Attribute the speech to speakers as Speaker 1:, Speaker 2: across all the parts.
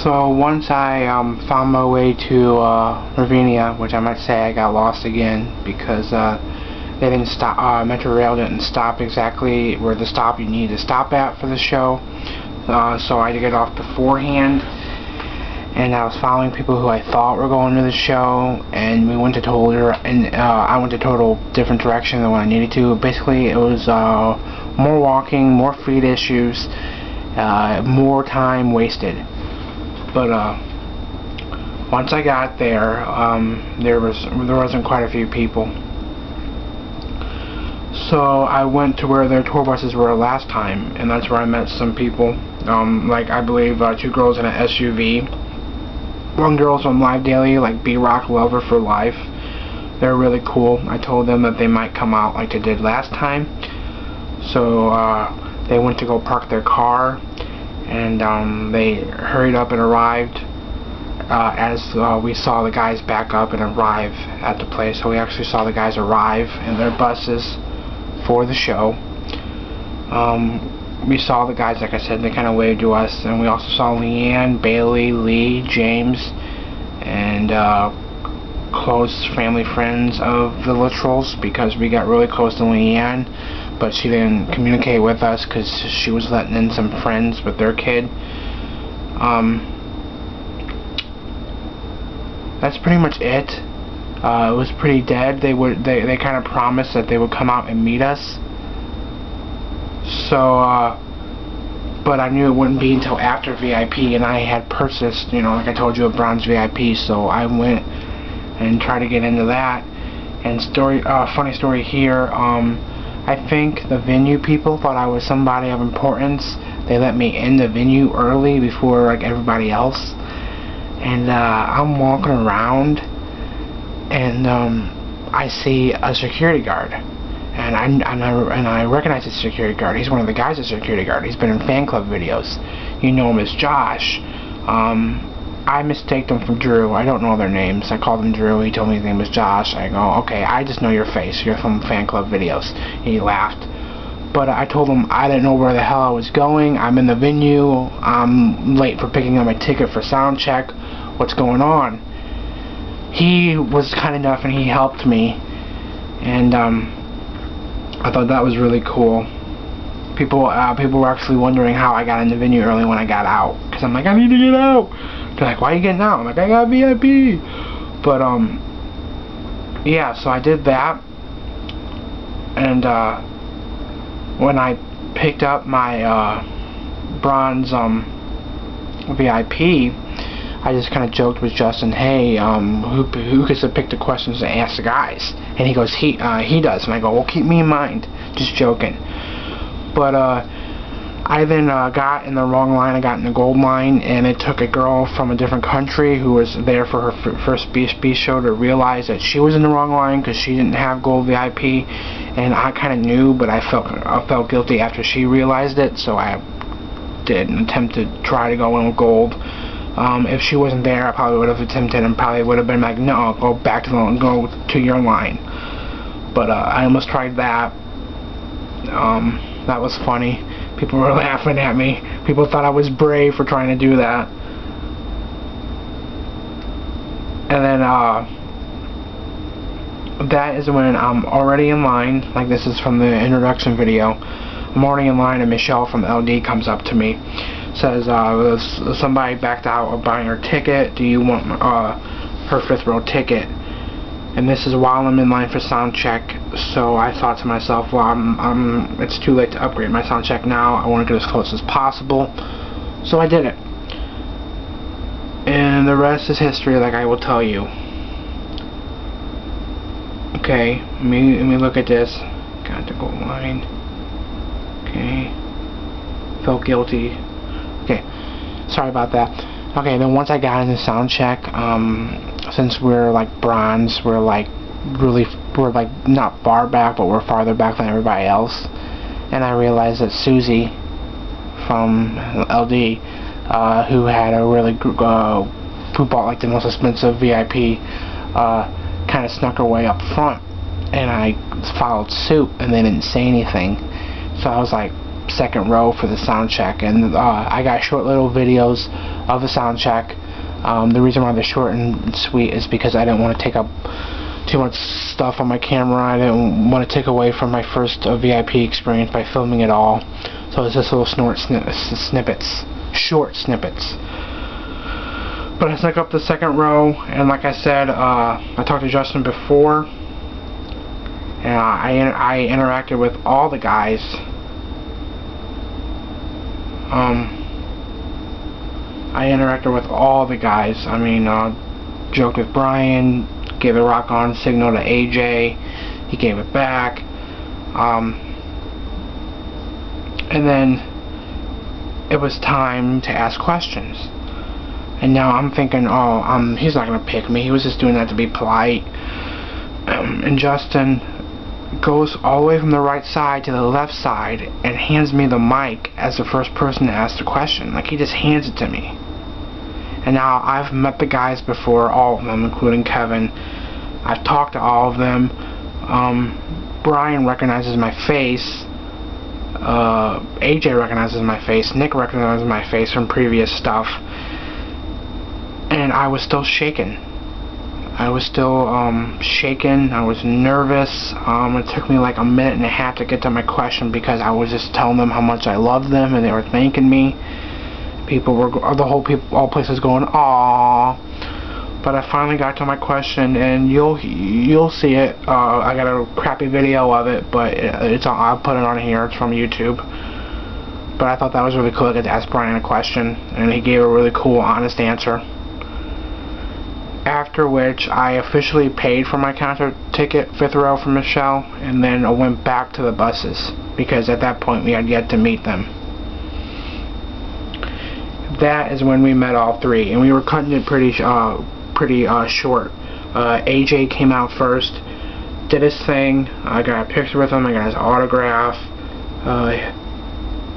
Speaker 1: So once I found my way to Ravinia, which I might say I got lost again because they didn't stop. Metro Rail didn't stop exactly where the stop you need to stop at for the show. So I had to get off beforehand, and I was following people who I thought were going to the show, and we went to I went to total different direction than what I needed to. Basically, it was more walking, more feet issues, more time wasted. But once I got there, there wasn't quite a few people. So I went to where their tour buses were last time, and that's where I met some people. Like I believe 2 girls in an SUV. 1 girl's from Live Daily, like B-Rock Lover for Life. They're really cool. I told them that they might come out like they did last time. So they went to go park their car, and they hurried up and arrived as we saw the guys back up and arrive at the place. So we actually saw the guys arrive in their buses for the show. We saw the guys, like I said, they kind of waved to us, and we also saw Leanne, Bailey, Lee, James, and close family friends of the Literals, because we got really close to Leanne, but she didn't communicate with us because she was letting in some friends with their kid. That's pretty much it. It was pretty dead. They kind of promised that they would come out and meet us. So, but I knew it wouldn't be until after VIP, and I had purchased, you know, like I told you, a bronze VIP. So I went and tried to get into that. And funny story here. I think the venue people thought I was somebody of importance. They let me in the venue early before like everybody else. And I'm walking around, and I see a security guard, and I recognize the security guard. He's one of the guys at security guard. He's been in fan club videos. You know him as Josh. I mistaked him from Drew. I don't know their names. I called him Drew. He told me his name was Josh. I go, okay, I just know your face. You're from fan club videos. And he laughed. But I told him I didn't know where the hell I was going. I'm in the venue. I'm late for picking up my ticket for sound check. What's going on? He was kind enough and he helped me. And I thought that was really cool. People were actually wondering how I got in the venue early when I got out. Because I'm like, I need to get out. They're like, why are you getting out? I'm like, I got VIP. But, yeah, so I did that. And, when I picked up my, bronze, VIP, I just kind of joked with Justin, hey, who gets to pick the questions and ask the guys? And he goes, he does. And I go, well, keep me in mind. Just joking. But, I then got in the wrong line. I got in the gold line, and it took a girl from a different country who was there for her first BSB show to realize that she was in the wrong line because she didn't have gold VIP, and I kind of knew, but I felt guilty after she realized it, so I did an attempt to try to go in with gold. If she wasn't there, I probably would have attempted and probably would have been like, no, go to your line. But I almost tried that. That was funny. People were laughing at me. People thought I was brave for trying to do that. And then, that is when I'm already in line. Like, this is from the introduction video. I'm already in line, and Michelle from LD comes up to me. Says, somebody backed out of buying her ticket. Do you want her 5th row ticket? And this is while I'm in line for sound check. So I thought to myself, well, it's too late to upgrade my sound check now. I want to get as close as possible. So I did it. And the rest is history, like I will tell you. Okay, let me look at this. Got to go line. Okay. Felt guilty. Okay. Sorry about that. Okay, then once I got into sound check, since we're like bronze, we're like not far back, but we're farther back than everybody else. And I realized that Susie from LD, who had a really who bought like the most expensive VIP, kind of snuck her way up front, and I followed suit, and they didn't say anything. So I was like, second row for the sound check, and I got short little videos of the sound check. The reason why they're short and sweet is because I didn't want to take up too much stuff on my camera. I didn't want to take away from my first VIP experience by filming it all. So it's just little short snippets. But I snuck up the second row, and like I said, I talked to Justin before, and I interacted with all the guys. I mean, joked with Brian, gave a rock on signal to AJ, he gave it back, and then it was time to ask questions. And now I'm thinking, oh, he's not gonna pick me, he was just doing that to be polite. And Justin goes all the way from the right side to the left side and hands me the mic as the first person to ask the question. Like, he just hands it to me. And now I've met the guys before, all of them, including Kevin. I've talked to all of them. Brian recognizes my face. AJ recognizes my face. Nick recognizes my face from previous stuff. And I was still shaken. I was nervous. It took me like a minute and a half to get to my question because I was just telling them how much I loved them, and they were thanking me. All places going, aww. But I finally got to my question, and you'll see it. I got a crappy video of it, but I'll put it on here. It's from YouTube. But I thought that was really cool. I got to ask Brian a question, and he gave a really cool, honest answer. After which, I officially paid for my concert ticket, 5th row for Michelle, and then I went back to the buses, because at that point we had yet to meet them. That is when we met all three, and we were cutting it pretty short. AJ came out first, did his thing. I got a picture with him. I got his autograph.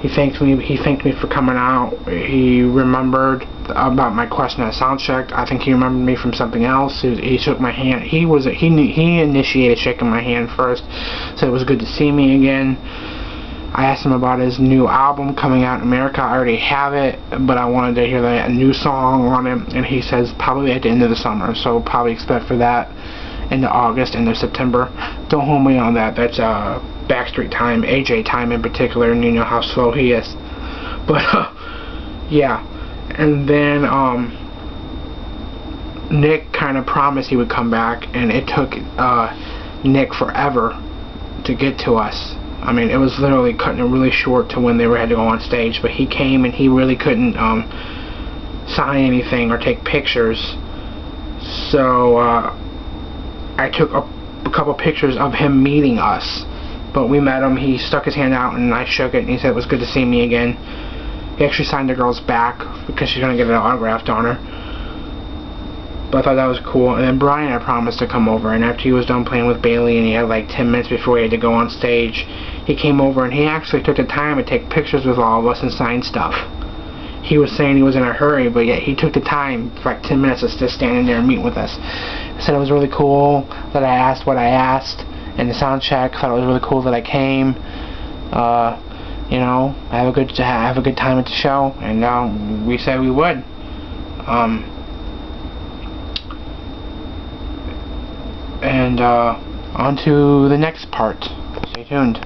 Speaker 1: He thanked me for coming out. He remembered about my question at soundcheck. I think he remembered me from something else. He shook my hand. He initiated shaking my hand first, so it was good to see me again. I asked him about his new album coming out in America. I already have it, but I wanted to hear a new song on it, and he says probably at the end of the summer, so probably expect for that into August, into September. Don't hold me on that. That's Backstreet time, AJ time in particular, and you know how slow he is. But yeah, and then Nick kind of promised he would come back, and it took Nick forever to get to us. I mean, it was literally cutting it really short to when they had to go on stage, but he came and he really couldn't sign anything or take pictures, so I took a couple pictures of him meeting us. But we met him, he stuck his hand out and I shook it, and he said it was good to see me again. He actually signed the girl's back because she's going to get it autographed on her. But I thought that was cool. And then Brian had promised to come over, and after he was done playing with Bailey and he had like 10 minutes before he had to go on stage, he came over and he actually took the time to take pictures with all of us and sign stuff. He was saying he was in a hurry, but yet he took the time for like 10 minutes to just stand in there and meet with us. He said it was really cool that I asked what I asked in the sound check. Thought it was really cool that I came. You know, have a good time at the show, and we said we would. On to the next part. Stay tuned.